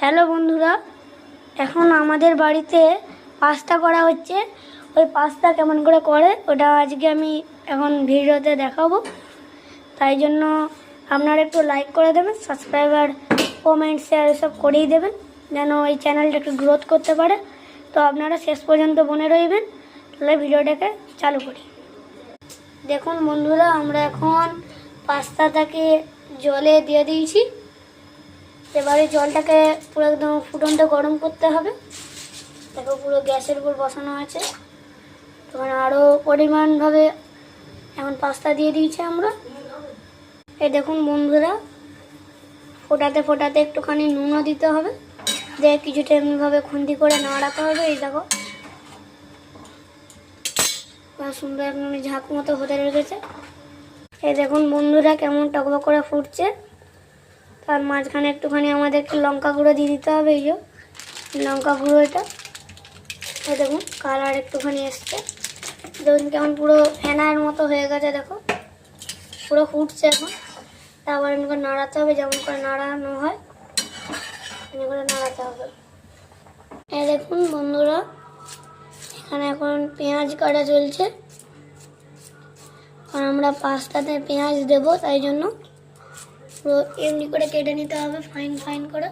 Hello বন্ধুরা, এখন আমাদের বাড়িতে পাস্তা করা হচ্ছে। ওই পাস্তা কেমন করে ওটা আজকে আমি এখন ভিডিওতে দেখাবো। তাই জন্য আপনারা একটু লাইক করে দেবেন, সাবস্ক্রাইব আর কমেন্ট শেয়ার এসব করেই দেবেন, যেন এই চ্যানেলটা একটু গ্রোথ করতে পারে। তো আপনারা শেষ পর্যন্ত বনে রইবেন। তাহলে ভিডিওটাকে চালু করি। দেখুন বন্ধুরা, আমরা এখন পাস্তাটাকে জলে দিয়ে দিয়েছি। এবারে জলটাকে পুরো একদম ফুটন্ত গরম করতে হবে। দেখো পুরো গ্যাসের উপর বসানো আছে। তখন আরও পরিমাণভাবে এখন পাস্তা দিয়ে দিয়েছি আমরা। এই দেখুন বন্ধুরা, ফোটাতে ফোটাতে একটুখানি নুনও দিতে হবে, দিয়ে কিছুটা এমনিভাবে খুন্তি করে নাড়াতে হবে। এই দেখো সুন্দর একদম ঝাঁক মতো হতে রেখেছে। এই দেখুন বন্ধুরা কেমন টকবক করে ফুটছে। তার মাঝখানে একটুখানি আমাদেরকে লঙ্কা গুঁড়ো দিয়ে দিতে হবে। এই যে লঙ্কা গুঁড়ো, এটা দেখুন কালার একটুখানি এসছে। দেখুন কেমন পুরো ফেনার মতো হয়ে গেছে। দেখো পুরো ফুটছে এখন। তারপর এমনি করে নাড়াতে হবে, যেমন করে নাড়ানো হয় এমনি করে নাড়াতে হবে। এই দেখুন বন্ধুরা, এখানে এখন পেঁয়াজ কাটা চলছে। আর আমরা পাস্তাতে পেঁয়াজ দেবো, তাই জন্য পুরো এমনি করে কেটে নিতে হবে, ফাইন ফাইন করে।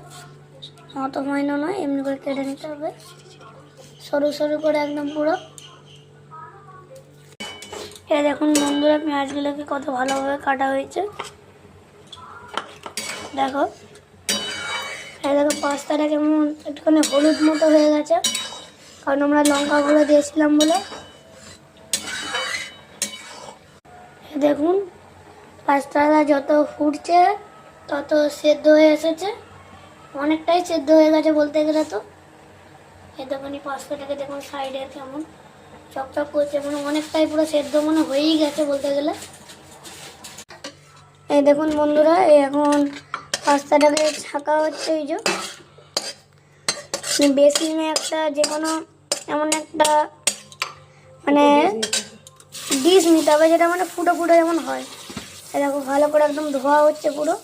অত ফাইনও নয়, এমনি করে কেটে নিতে হবে সরু সরু করে একদম পুরো। এই দেখুন বন্ধুরা, পেঁয়াজগুলোকে কত ভালোভাবে কাটা হয়েছে। দেখো এই দেখো পাস্তাটা কেমন একটুখানি হলুদ মতো হয়ে গেছে, কারণ আমরা লঙ্কা গুঁড়ো দিয়েছিলাম বলে। দেখুন পাস্তাটা যত ফুটছে তত সেদ্ধ হয়ে এসেছে, অনেকটাই সেদ্ধ হয়ে গেছে বলতে গেলে। তো এই দেখুন পাস্তাটাকে দেখুন সাইডে কেমন চকচক করছে, মানে অনেকটাই পুরো সেদ্ধ মনে হয়েই গেছে বলতে গেলে। এই দেখুন বন্ধুরা, এই এখন পাস্তাটাকে ছাকা হচ্ছে। এই যে বেসিনে একটা যে কোনো এমন একটা মানে ডিশ নিতে হবে, যেটা মানে ফুটো ফুটো যেমন হয়। এই দেখো ভালো করে একদম ধোয়া হচ্ছে, পুরো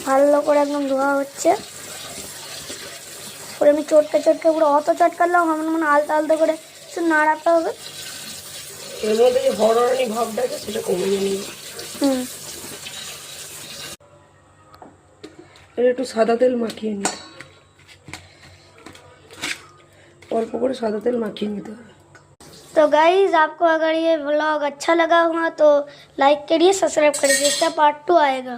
ভালো করে একদম ধোয়া হচ্ছে। পুরো আমি চটকে চটকে পুরো অত চটকালেও আমার মনে আলতো আলতো করে একটু নাড়াতে হবে। এর মধ্যে যে হরড়ানি ভাবটা আছে সেটা কমে যাবে। একটু সাদা তেল মাখিয়ে নিতে, অল্প করে সাদা तेल माखिए निते हैं। तो गाइज आपको अगर ये व्लॉग अच्छा लगा हुआ तो लाइक करिए, सब्सक्राइब करिए। इसका पार्ट 2 आएगा।